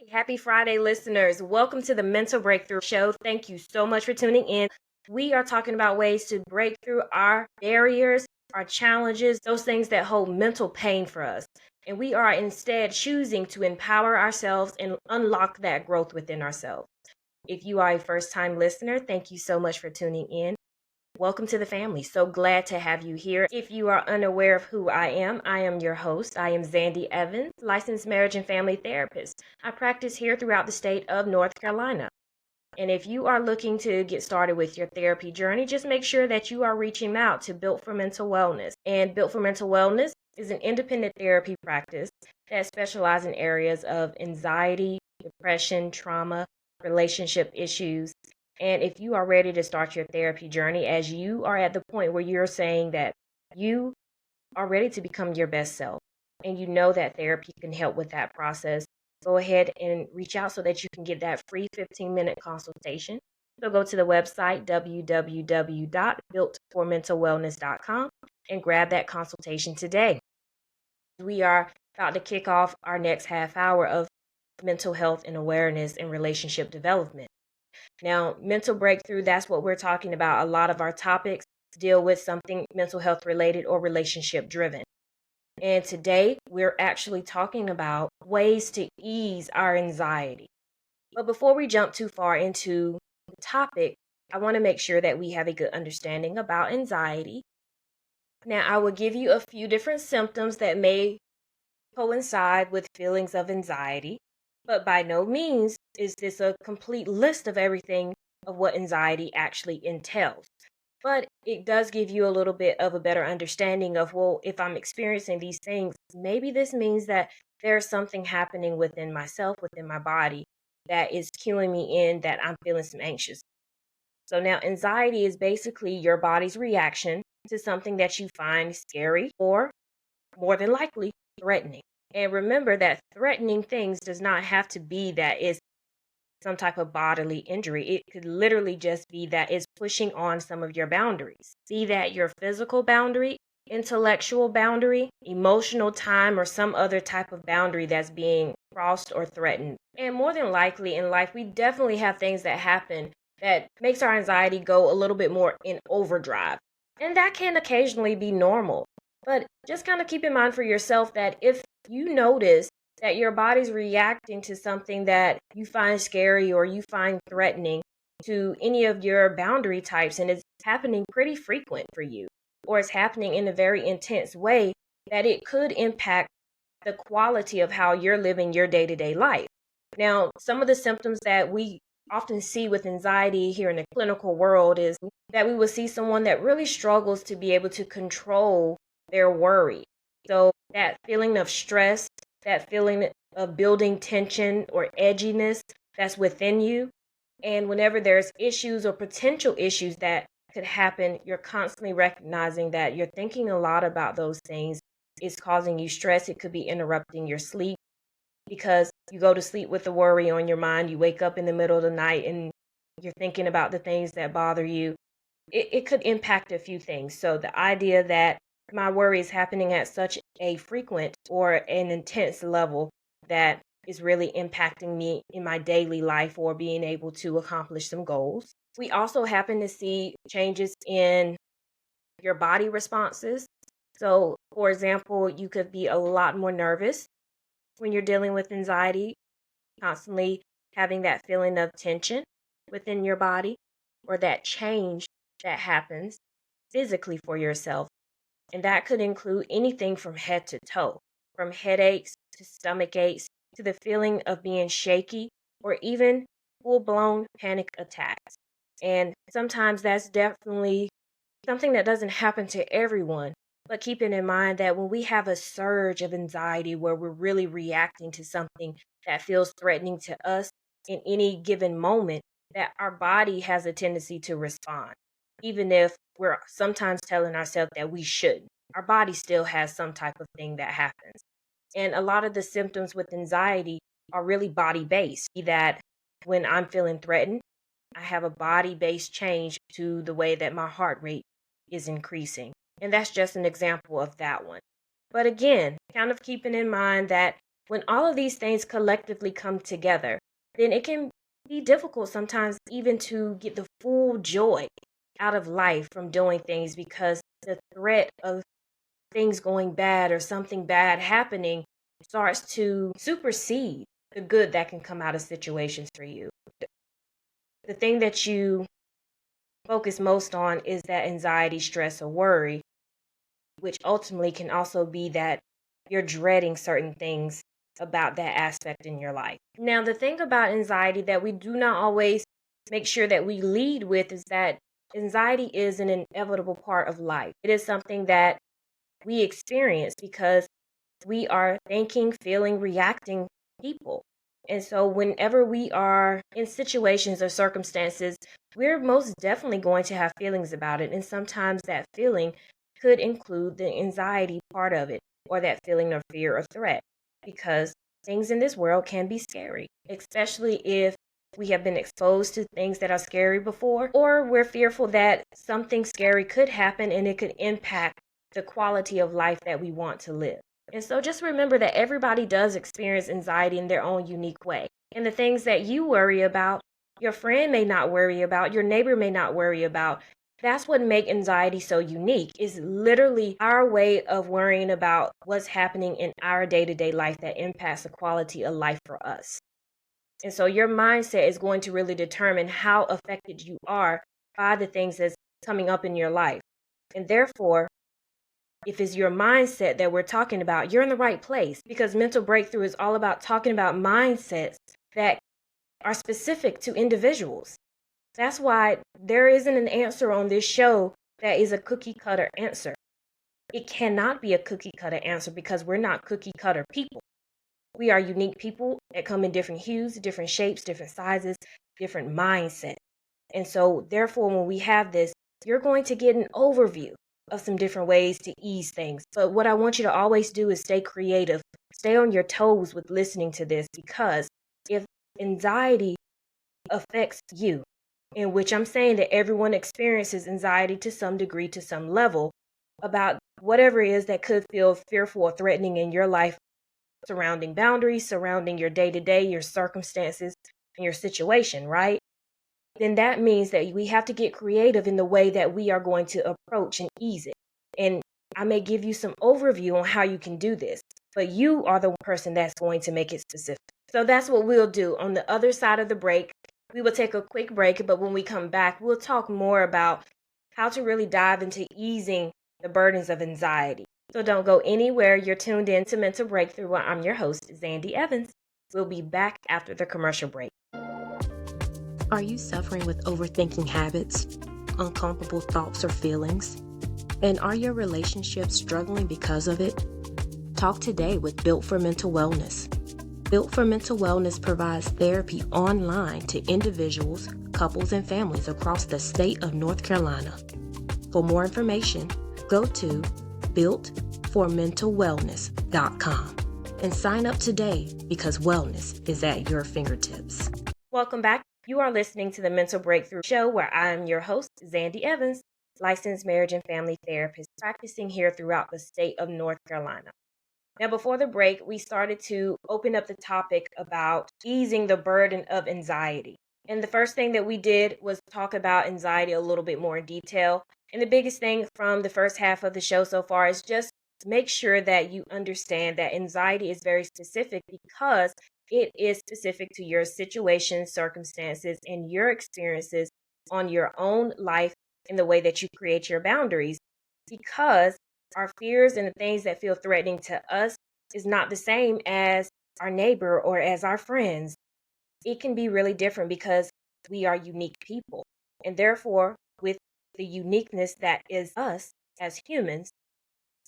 Happy Friday, listeners. Welcome to the Mental Breakthrough Show. Thank you so much for tuning in. We are talking about ways to break through our barriers, our challenges, those things that hold mental pain for us. And we are instead choosing to empower ourselves and unlock that growth within ourselves. If you are a first time listener, thank you so much for tuning in. Welcome to the family. So glad to have you here. If you are unaware of who I am your host. I am Zandy Evans, licensed marriage and family therapist. I practice here throughout the state of North Carolina. And if you are looking to get started with your therapy journey, just make sure that you are reaching out to Built for Mental Wellness. And Built for Mental Wellness is an independent therapy practice that specializes in areas of anxiety, depression, trauma, relationship issues. And if you are ready to start your therapy journey, as you are at the point where you're saying that you are ready to become your best self, and you know that therapy can help with that process, go ahead and reach out so that you can get that free 15-minute consultation. So go to the website, www.builtformentalwellness.com, and grab that consultation today. We are about to kick off our next half hour of mental health and awareness and relationship development. Now, mental breakthrough, that's what we're talking about. A lot of our topics deal with something mental health related or relationship driven. And today we're actually talking about ways to ease our anxiety. But before we jump too far into the topic, I want to make sure that we have a good understanding about anxiety. Now, I will give you a few different symptoms that may coincide with feelings of anxiety, but by no means is this a complete list of everything of what anxiety actually entails. But it does give you a little bit of a better understanding of, well, if I'm experiencing these things, maybe this means that there's something happening within myself, within my body, that is cueing me in that I'm feeling some anxious. So now anxiety is basically your body's reaction to something that you find scary or, more than likely, threatening. And remember that threatening things does not have to be that it's some type of bodily injury. It could literally just be that it's pushing on some of your boundaries. Be that your physical boundary, intellectual boundary, emotional time, or some other type of boundary that's being crossed or threatened. And more than likely in life, we definitely have things that happen that makes our anxiety go a little bit more in overdrive. And that can occasionally be normal. But just kind of keep in mind for yourself that if you notice that your body's reacting to something that you find scary or you find threatening to any of your boundary types, and it's happening pretty frequent for you, or it's happening in a very intense way, that it could impact the quality of how you're living your day-to-day life. Now, some of the symptoms that we often see with anxiety here in the clinical world is that we will see someone that really struggles to be able to control their worry. So that feeling of stress, that feeling of building tension or edginess that's within you. And whenever there's issues or potential issues that could happen, you're constantly recognizing that you're thinking a lot about those things. It's causing you stress. It could be interrupting your sleep because you go to sleep with the worry on your mind. You wake up in the middle of the night and you're thinking about the things that bother you. It could impact a few things. So the idea that my worry is happening at such a frequent or an intense level that is really impacting me in my daily life or being able to accomplish some goals. We also happen to see changes in your body responses. So, for example, you could be a lot more nervous when you're dealing with anxiety, constantly having that feeling of tension within your body or that change that happens physically for yourself. And that could include anything from head to toe, from headaches to stomach aches to the feeling of being shaky or even full-blown panic attacks. And sometimes that's definitely something that doesn't happen to everyone. But keeping in mind that when we have a surge of anxiety where we're really reacting to something that feels threatening to us in any given moment, that our body has a tendency to respond. Even if we're sometimes telling ourselves that we shouldn't, our body still has some type of thing that happens. And a lot of the symptoms with anxiety are really body based. That when I'm feeling threatened, I have a body based change to the way that my heart rate is increasing. And that's just an example of that one. But again, kind of keeping in mind that When all of these things collectively come together, then it can be difficult sometimes even to get the full joy out of life from doing things because the threat of things going bad or something bad happening starts to supersede the good that can come out of situations for you. The thing that you focus most on is that anxiety, stress, or worry, which ultimately can also be that you're dreading certain things about that aspect in your life. Now, the thing about anxiety that we do not always make sure that we lead with is that anxiety is an inevitable part of life. It is something that we experience because we are thinking, feeling, reacting people. And so, whenever we are in situations or circumstances, we're most definitely going to have feelings about it. And sometimes that feeling could include the anxiety part of it or that feeling of fear or threat because things in this world can be scary, especially if we have been exposed to things that are scary before, or we're fearful that something scary could happen and it could impact the quality of life that we want to live. And so just remember that everybody does experience anxiety in their own unique way. And the things that you worry about, your friend may not worry about, your neighbor may not worry about. That's what makes anxiety so unique, is literally our way of worrying about what's happening in our day-to-day life that impacts the quality of life for us. And so your mindset is going to really determine how affected you are by the things that's coming up in your life. And therefore, if it's your mindset that we're talking about, you're in the right place because mental breakthrough is all about talking about mindsets that are specific to individuals. That's why there isn't an answer on this show that is a cookie cutter answer. It cannot be a cookie cutter answer because we're not cookie cutter people. We are unique people that come in different hues, different shapes, different sizes, different mindsets. And so therefore, when we have this, you're going to get an overview of some different ways to ease things. But what I want you to always do is stay creative, stay on your toes with listening to this, because if anxiety affects you, in which I'm saying that everyone experiences anxiety to some degree, to some level, about whatever it is that could feel fearful or threatening in your life, surrounding boundaries, surrounding your day-to-day, your circumstances, and your situation, right? Then that means that we have to get creative in the way that we are going to approach and ease it. And I may give you some overview on how you can do this, but you are the person that's going to make it specific. So that's what we'll do. On the other side of the break, we will take a quick break, but when we come back, we'll talk more about how to really dive into easing the burdens of anxiety. So don't go anywhere. You're tuned in to Mental Breakthrough, where I'm your host, Zandy Evans. We'll be back after the commercial break. Are you suffering with overthinking habits, uncomfortable thoughts or feelings? And are your relationships struggling because of it? Talk today with Built for Mental Wellness. Built for Mental Wellness provides therapy online to individuals, couples, and families across the state of North Carolina. For more information, go to builtformentalwellness.com and sign up today because wellness is at your fingertips. Welcome back. You are listening to the Mental Breakthrough Show, where I am your host, Zandy Evans, licensed marriage and family therapist, practicing here throughout the state of North Carolina. Now, before the break, we started to open up the topic about easing the burden of anxiety. And the first thing that we did was talk about anxiety a little bit more in detail. And the biggest thing from the first half of the show so far is just to make sure that you understand that anxiety is very specific because it is specific to your situation, circumstances, and your experiences on your own life in the way that you create your boundaries, because our fears and the things that feel threatening to us is not the same as our neighbor or as our friends. It can be really different because we are unique people. And therefore, with the uniqueness that is us as humans,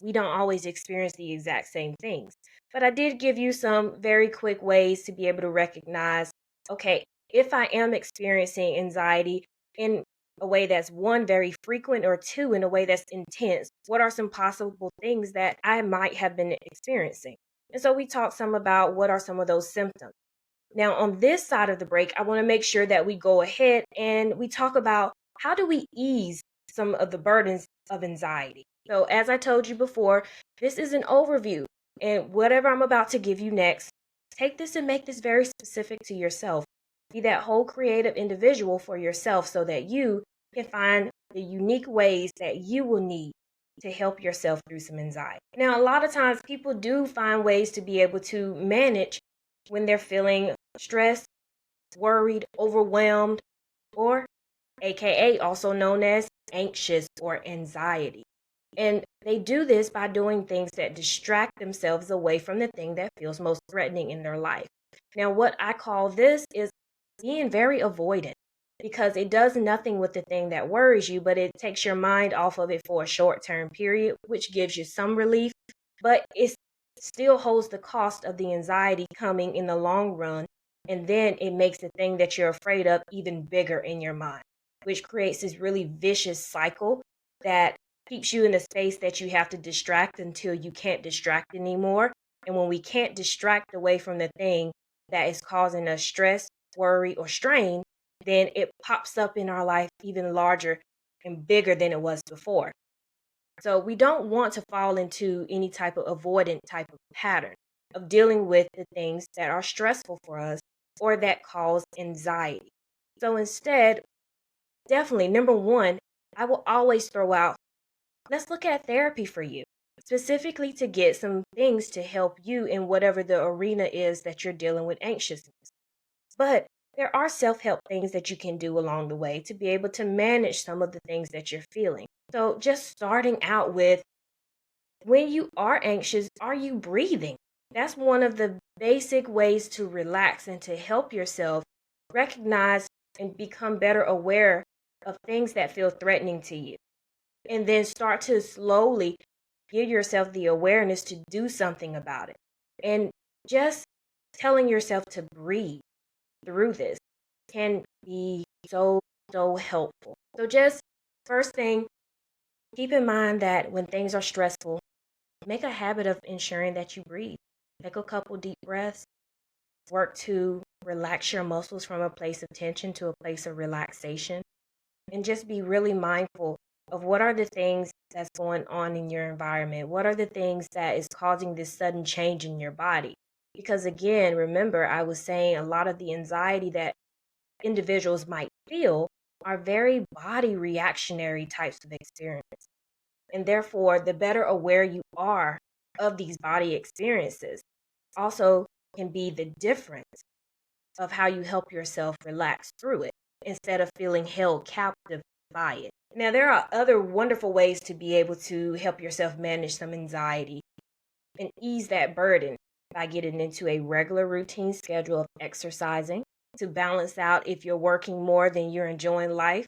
we don't always experience the exact same things. But I did give you some very quick ways to be able to recognize, okay, if I am experiencing anxiety in a way that's one, very frequent, or two, in a way that's intense, what are some possible things that I might have been experiencing? And so we talked some about what are some of those symptoms. Now, on this side of the break, I want to make sure that we go ahead and we talk about how do we ease some of the burdens of anxiety. So as I told you before, this is an overview. And whatever I'm about to give you next, take this and make this very specific to yourself. Be that whole creative individual for yourself so that you can find the unique ways that you will need to help yourself through some anxiety. Now, a lot of times people do find ways to be able to manage when they're feeling stressed, worried, overwhelmed, or AKA also known as anxious or anxiety. And they do this by doing things that distract themselves away from the thing that feels most threatening in their life. Now, what I call this is being very avoidant because it does nothing with the thing that worries you, but it takes your mind off of it for a short term period, which gives you some relief, but it still holds the cost of the anxiety coming in the long run. And then it makes the thing that you're afraid of even bigger in your mind, which creates this really vicious cycle that keeps you in a space that you have to distract until you can't distract anymore. And when we can't distract away from the thing that is causing us stress, worry, or strain, then it pops up in our life even larger and bigger than it was before. So we don't want to fall into any type of avoidant type of pattern of dealing with the things that are stressful for us or that cause anxiety. So instead, definitely, number one, I will always throw out, let's look at therapy for you, specifically to get some things to help you in whatever the arena is that you're dealing with anxiousness. But there are self help things that you can do along the way to be able to manage some of the things that you're feeling. So, just starting out with when you are anxious, are you breathing? That's one of the basic ways to relax and to help yourself recognize and become better aware of things that feel threatening to you. And then start to slowly give yourself the awareness to do something about it. And just telling yourself to breathe through this can be so helpful. So just first thing, keep in mind that when things are stressful, make a habit of ensuring that you breathe. Take a couple deep breaths, work to relax your muscles from a place of tension to a place of relaxation, and just be really mindful of what are the things that's going on in your environment. What are the things that is causing this sudden change in your body? Because again, remember, I was saying a lot of the anxiety that individuals might feel are very body reactionary types of experiences. And therefore, the better aware you are of these body experiences also can be the difference of how you help yourself relax through it instead of feeling held captive by it. Now, there are other wonderful ways to be able to help yourself manage some anxiety and ease that burden by getting into a regular routine schedule of exercising to balance out. If you're working more than you're enjoying life,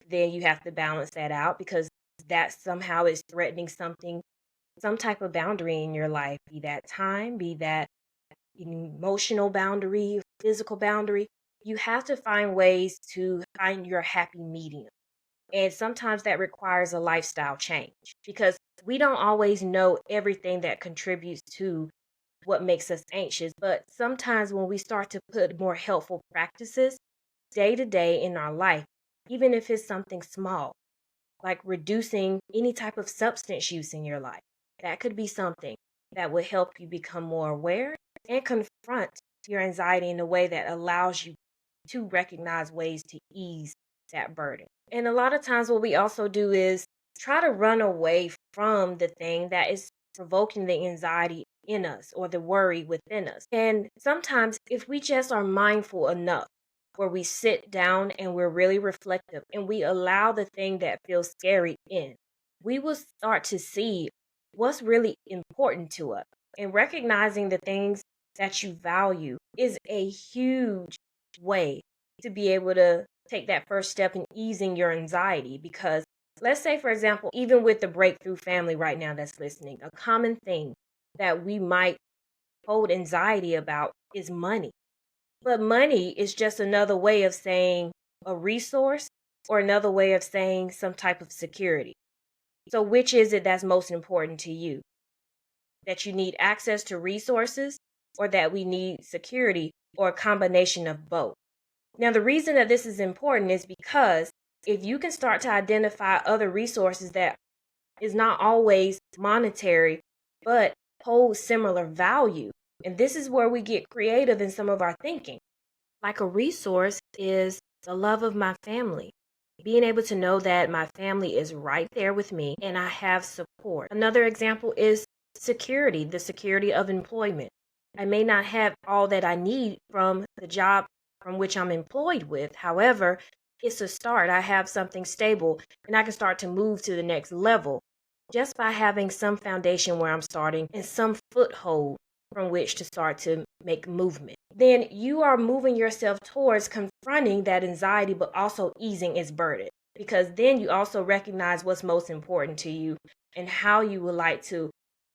then you have to balance that out because that somehow is threatening something, some type of boundary in your life, be that time, be that emotional boundary, physical boundary. You have to find ways to find your happy medium. And sometimes that requires a lifestyle change because we don't always know everything that contributes to what makes us anxious. But sometimes when we start to put more helpful practices day to day in our life, even if it's something small, like reducing any type of substance use in your life, that could be something that would help you become more aware and confront your anxiety in a way that allows you to recognize ways to ease that burden. And a lot of times, what we also do is try to run away from the thing that is provoking the anxiety in us or the worry within us. And sometimes, if we just are mindful enough where we sit down and we're really reflective and we allow the thing that feels scary in, we will start to see what's really important to us. And recognizing the things that you value is a huge way to be able to take that first step in easing your anxiety. Because let's say, for example, even with the breakthrough family right now that's listening, a common thing that we might hold anxiety about is money. But money is just another way of saying a resource or another way of saying some type of security. So which is it that's most important to you? That you need access to resources or that we need security or a combination of both? Now, the reason that this is important is because if you can start to identify other resources that is not always monetary, but hold similar value. And this is where we get creative in some of our thinking. Like a resource is the love of my family. Being able to know that my family is right there with me and I have support. Another example is security, the security of employment. I may not have all that I need from the job from which I'm employed with. However, it's a start. I have something stable and I can start to move to the next level just by having some foundation where I'm starting and some foothold from which to start to make movement. Then you are moving yourself towards confronting that anxiety, but also easing its burden. Because then you also recognize what's most important to you and how you would like to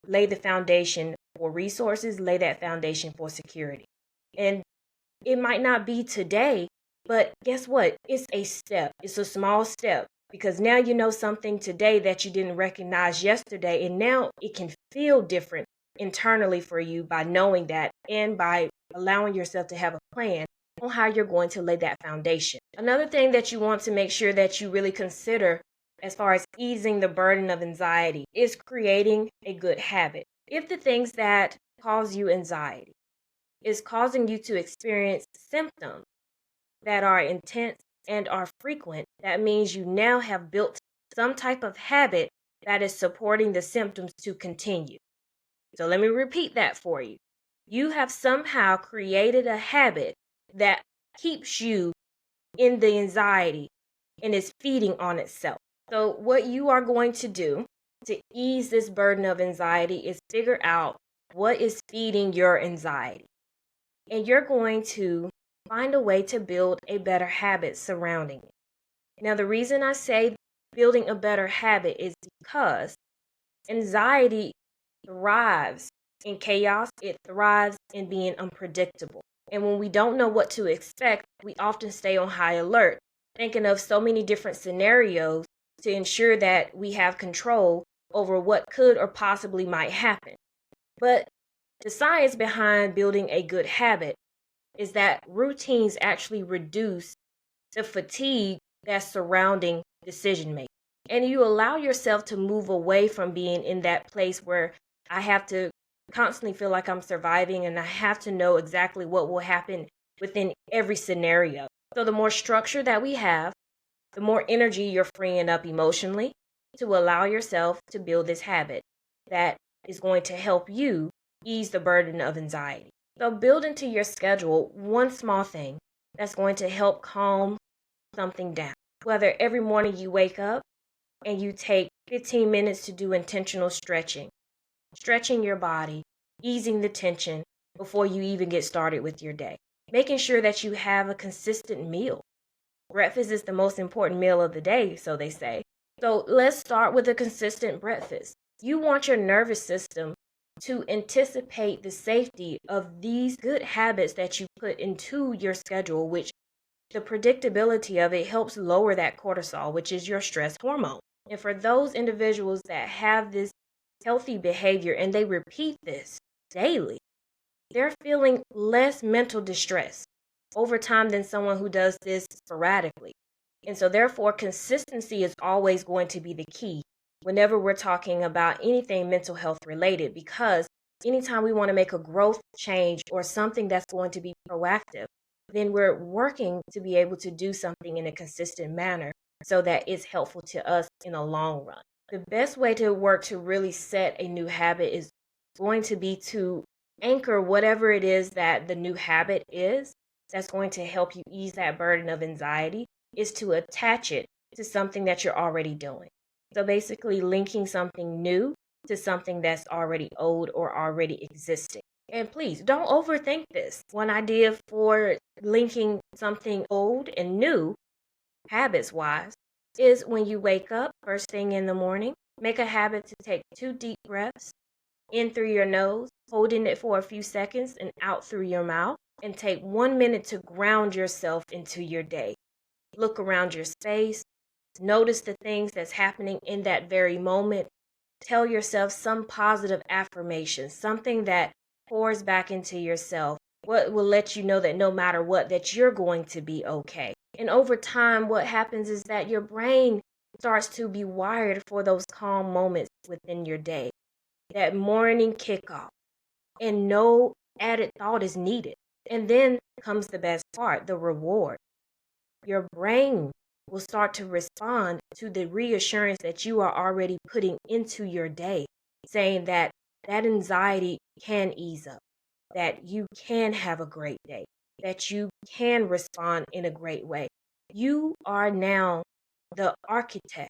lay the foundation for resources, lay that foundation for security. And it might not be today, but guess what? It's a step. It's a small step because now you know something today that you didn't recognize yesterday, and now it can feel different internally for you by knowing that and by allowing yourself to have a plan on how you're going to lay that foundation. Another thing that you want to make sure that you really consider as far as easing the burden of anxiety is creating a good habit. If the things that cause you anxiety is causing you to experience symptoms that are intense and are frequent, that means you now have built some type of habit that is supporting the symptoms to continue. So let me repeat that for you. You have somehow created a habit that keeps you in the anxiety and is feeding on itself. So what you are going to do to ease this burden of anxiety is figure out what is feeding your anxiety. And you're going to find a way to build a better habit surrounding it. Now, the reason I say building a better habit is because anxiety thrives in chaos, it thrives in being unpredictable. And when we don't know what to expect, we often stay on high alert, thinking of so many different scenarios to ensure that we have control over what could or possibly might happen. But the science behind building a good habit is that routines actually reduce the fatigue that's surrounding decision making. And you allow yourself to move away from being in that place where I have to constantly feel like I'm surviving and I have to know exactly what will happen within every scenario. So the more structure that we have, the more energy you're freeing up emotionally to allow yourself to build this habit that is going to help you ease the burden of anxiety. So build into your schedule one small thing that's going to help calm something down. Whether every morning you wake up and you take 15 minutes to do intentional stretching your body, easing the tension before you even get started with your day. Making sure that you have a consistent meal. Breakfast is the most important meal of the day, so they say. So let's start with a consistent breakfast. You want your nervous system to anticipate the safety of these good habits that you put into your schedule, which the predictability of it helps lower that cortisol, which is your stress hormone. And for those individuals that have this healthy behavior and they repeat this daily, they're feeling less mental distress over time than someone who does this sporadically. And so therefore, consistency is always going to be the key whenever we're talking about anything mental health related, because anytime we want to make a growth change or something that's going to be proactive, then we're working to be able to do something in a consistent manner so that it's helpful to us in the long run. The best way to work to really set a new habit is going to be to anchor whatever it is that the new habit is that's going to help you ease that burden of anxiety, is to attach it to something that you're already doing. So basically linking something new to something that's already old or already existing. And please don't overthink this. One idea for linking something old and new, habits wise, is when you wake up first thing in the morning, make a habit to take 2 deep breaths in through your nose, holding it for a few seconds and out through your mouth, and take 1 minute to ground yourself into your day. Look around your space, notice the things that's happening in that very moment. Tell yourself some positive affirmation, something that pours back into yourself, what will let you know that no matter what, that you're going to be okay. And over time, what happens is that your brain starts to be wired for those calm moments within your day. that morning kickoff, and no added thought is needed. And then comes the best part, the reward. Your brain will start to respond to the reassurance that you are already putting into your day, saying that that anxiety can ease up, that you can have a great day, that you can respond in a great way. You are now the architect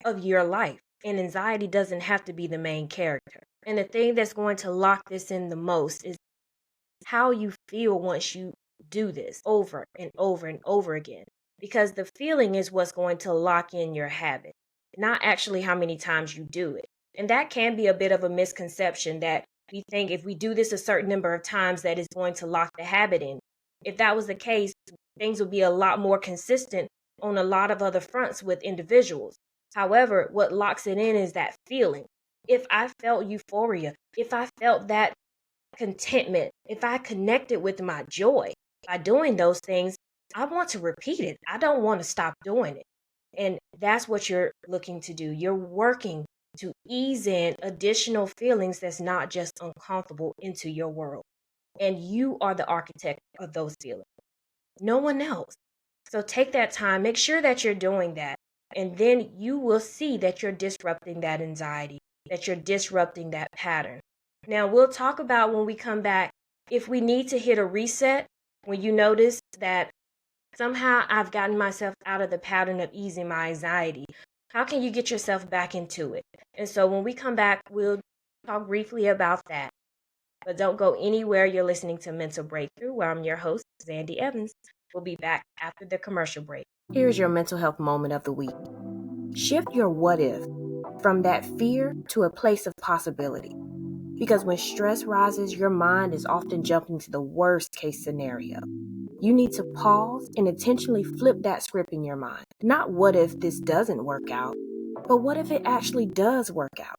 of your life, and anxiety doesn't have to be the main character. And the thing that's going to lock this in the most is how you feel once you do this over and over and over again. Because the feeling is what's going to lock in your habit, not actually how many times you do it. And that can be a bit of a misconception that we think if we do this a certain number of times that is going to lock the habit in. If that was the case, things would be a lot more consistent on a lot of other fronts with individuals. However, what locks it in is that feeling. If I felt euphoria, if I felt that contentment, if I connected with my joy by doing those things, I want to repeat it. I don't want to stop doing it. And that's what you're looking to do. You're working to ease in additional feelings that's not just uncomfortable into your world. And you are the architect of those feelings, no one else. So take that time, make sure that you're doing that. And then you will see that you're disrupting that anxiety, that you're disrupting that pattern. Now, we'll talk about when we come back if we need to hit a reset when you notice that somehow I've gotten myself out of the pattern of easing my anxiety. How can you get yourself back into it? And so when we come back, we'll talk briefly about that. But don't go anywhere. You're listening to Mental Breakthrough, where I'm your host, Zandy Evans. We'll be back after the commercial break. Here's your mental health moment of the week. Shift your what if from that fear to a place of possibility. Because when stress rises, your mind is often jumping to the worst case scenario. You need to pause and intentionally flip that script in your mind. Not what if this doesn't work out, but what if it actually does work out?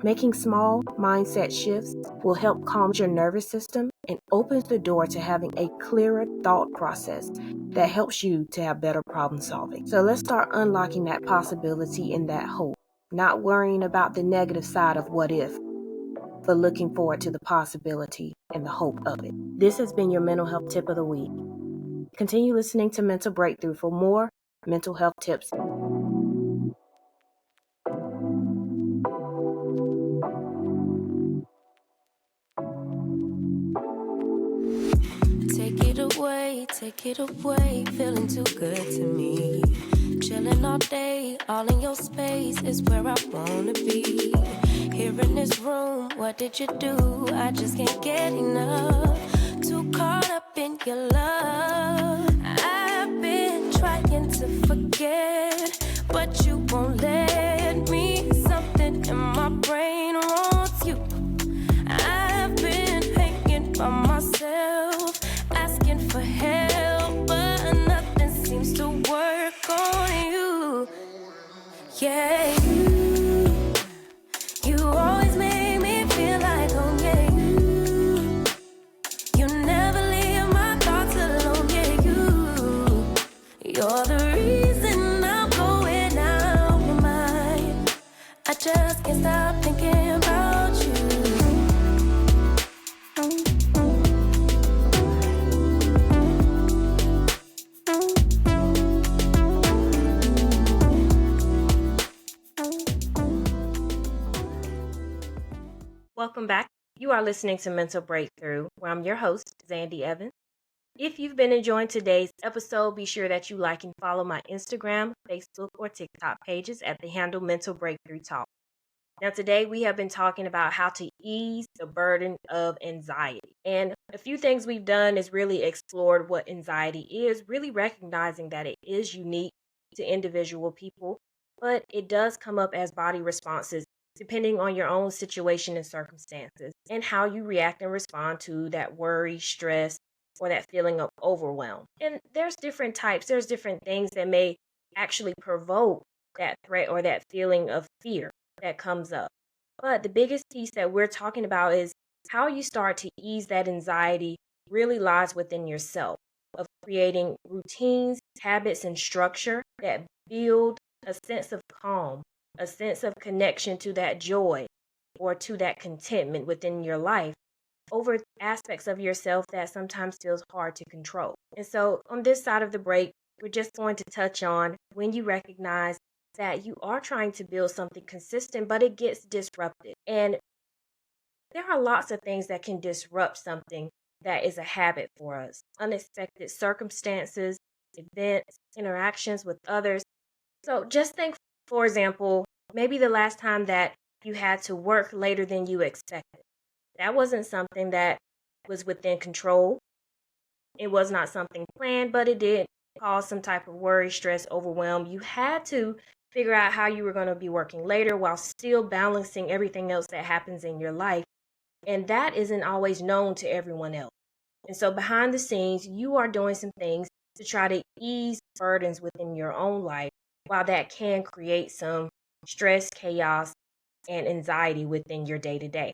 Making small mindset shifts will help calm your nervous system and opens the door to having a clearer thought process that helps you to have better problem solving. So let's start unlocking that possibility and that hope, not worrying about the negative side of what if, but looking forward to the possibility and the hope of it. This has been your mental health tip of the week. Continue listening to Mental Breakthrough for more mental health tips. Take it away, feeling too good to me. Chilling all day, all in your space is where I wanna be. Here in this room, what did you do? I just can't get enough. Too caught up in your love. I've been trying to forget, but you won't let me. Something in my brain wants you. I've been hanging by myself, asking for help, but nothing seems to work on you. Yeah, you always make me feel like home. Yeah, you never leave my thoughts alone. Yeah, you're the reason I'm going out my mind. I just can't stop thinking about you. Welcome back. You are listening to Mental Breakthrough, where I'm your host, Zandy Evans. If you've been enjoying today's episode, be sure that you like and follow my Instagram, Facebook, or TikTok pages at the handle Mental Breakthrough Talk. Now, today we have been talking about how to ease the burden of anxiety. And a few things we've done is really explored what anxiety is, really recognizing that it is unique to individual people, but it does come up as body responses depending on your own situation and circumstances and how you react and respond to that worry, stress, or that feeling of overwhelm. And there's different types, there's different things that may actually provoke that threat or that feeling of fear that comes up. But the biggest piece that we're talking about is how you start to ease that anxiety really lies within yourself, of creating routines, habits, and structure that build a sense of calm, a sense of connection to that joy, or to that contentment within your life over aspects of yourself that sometimes feels hard to control. And so on this side of the break, we're just going to touch on when you recognize that you are trying to build something consistent, but it gets disrupted. And there are lots of things that can disrupt something that is a habit for us. Unexpected circumstances, events, interactions with others. So just think, for example, maybe the last time that you had to work later than you expected. That wasn't something that was within control. It was not something planned, but it did cause some type of worry, stress, overwhelm. You had to figure out how you were going to be working later while still balancing everything else that happens in your life. And that isn't always known to everyone else. And so behind the scenes, you are doing some things to try to ease burdens within your own life, while that can create some stress, chaos, and anxiety within your day to day.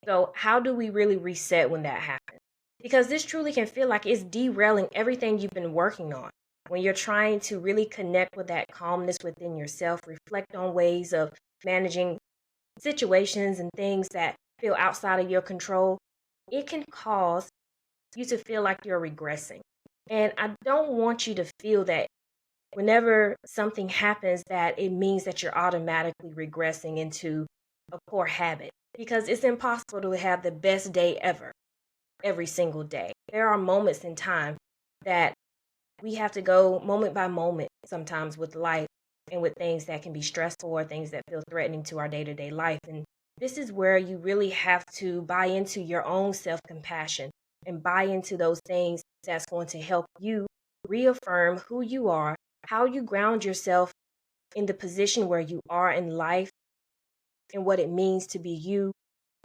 So, how do we really reset when that happens? Because this truly can feel like it's derailing everything you've been working on. When you're trying to really connect with that calmness within yourself, reflect on ways of managing situations and things that feel outside of your control, it can cause you to feel like you're regressing. And I don't want you to feel that whenever something happens that it means that you're automatically regressing into a poor habit, because it's impossible to have the best day ever every single day. There are moments in time that we have to go moment by moment sometimes with life and with things that can be stressful or things that feel threatening to our day-to-day life. And this is where you really have to buy into your own self-compassion and buy into those things that's going to help you reaffirm who you are, how you ground yourself in the position where you are in life, and what it means to be you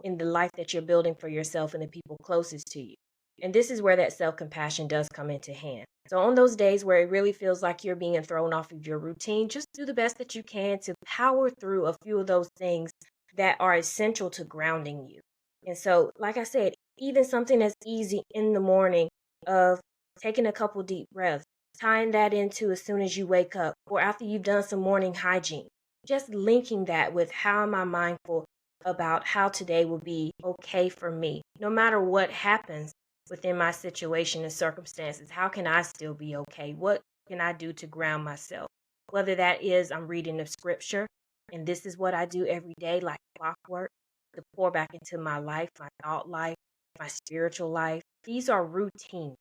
in the life that you're building for yourself and the people closest to you. And this is where that self compassion does come into hand. So, on those days where it really feels like you're being thrown off of your routine, just do the best that you can to power through a few of those things that are essential to grounding you. And so, like I said, even something as easy in the morning of taking a couple deep breaths, tying that into as soon as you wake up or after you've done some morning hygiene, just linking that with how am I mindful about how today will be okay for me, no matter what happens within my situation and circumstances. How can I still be okay? What can I do to ground myself? Whether that is I'm reading the scripture, and this is what I do every day, like clockwork, to pour back into my life, my thought life, my spiritual life. These are routines,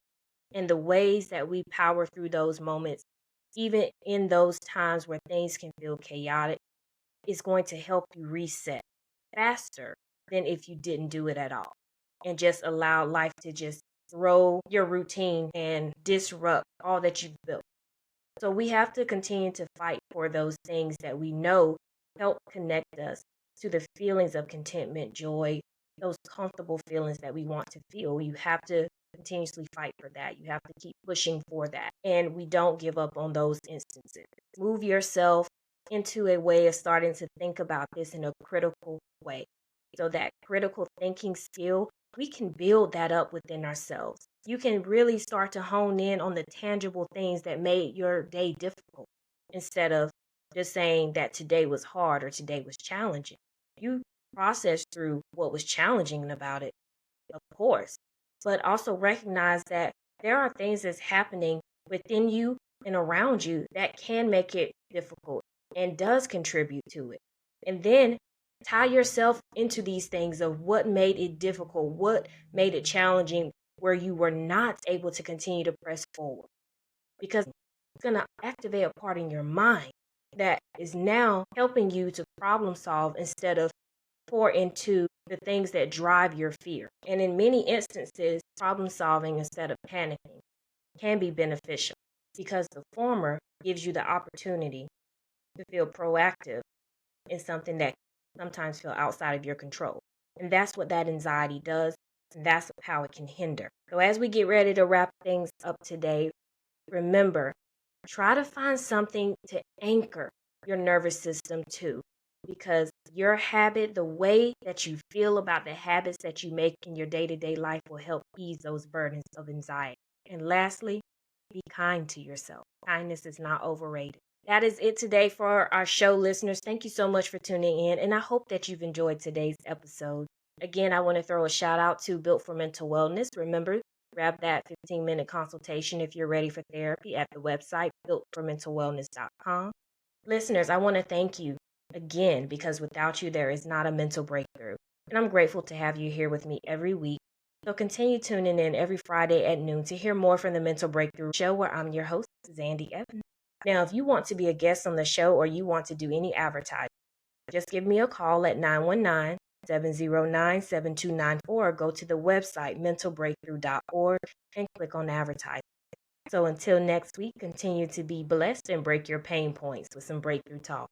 and the ways that we power through those moments, even in those times where things can feel chaotic, is going to help you reset faster than if you didn't do it at all and just allow life to just throw your routine and disrupt all that you've built. So we have to continue to fight for those things that we know help connect us to the feelings of contentment, joy, those comfortable feelings that we want to feel. You have to continuously fight for that. You have to keep pushing for that. And we don't give up on those instances. Move yourself into a way of starting to think about this in a critical way. So that critical thinking skill, we can build that up within ourselves. You can really start to hone in on the tangible things that made your day difficult instead of just saying that today was hard or today was challenging. You process through what was challenging about it, of course, but also recognize that there are things that's happening within you and around you that can make it difficult and does contribute to it. And then tie yourself into these things of what made it difficult, what made it challenging, where you were not able to continue to press forward. Because it's going to activate a part in your mind that is now helping you to problem solve instead of pour into the things that drive your fear. And in many instances, problem solving instead of panicking can be beneficial because the former gives you the opportunity to feel proactive in something that sometimes feel outside of your control. And that's what that anxiety does. And that's how it can hinder. So as we get ready to wrap things up today, remember, try to find something to anchor your nervous system to, because your habit, the way that you feel about the habits that you make in your day-to-day life will help ease those burdens of anxiety. And lastly, be kind to yourself. Kindness is not overrated. That is it today for our show, listeners. Thank you so much for tuning in, and I hope that you've enjoyed today's episode. Again, I want to throw a shout out to Built for Mental Wellness. Remember, grab that 15-minute consultation if you're ready for therapy at the website builtformentalwellness.com. Listeners, I want to thank you again because without you, there is not a mental breakthrough. And I'm grateful to have you here with me every week. So continue tuning in every Friday at noon to hear more from the Mental Breakthrough Show, where I'm your host, Zandy Evans. Now, if you want to be a guest on the show or you want to do any advertising, just give me a call at 919-709-7294 or go to the website mentalbreakthrough.org and click on advertising. So until next week, continue to be blessed and break your pain points with some breakthrough talk.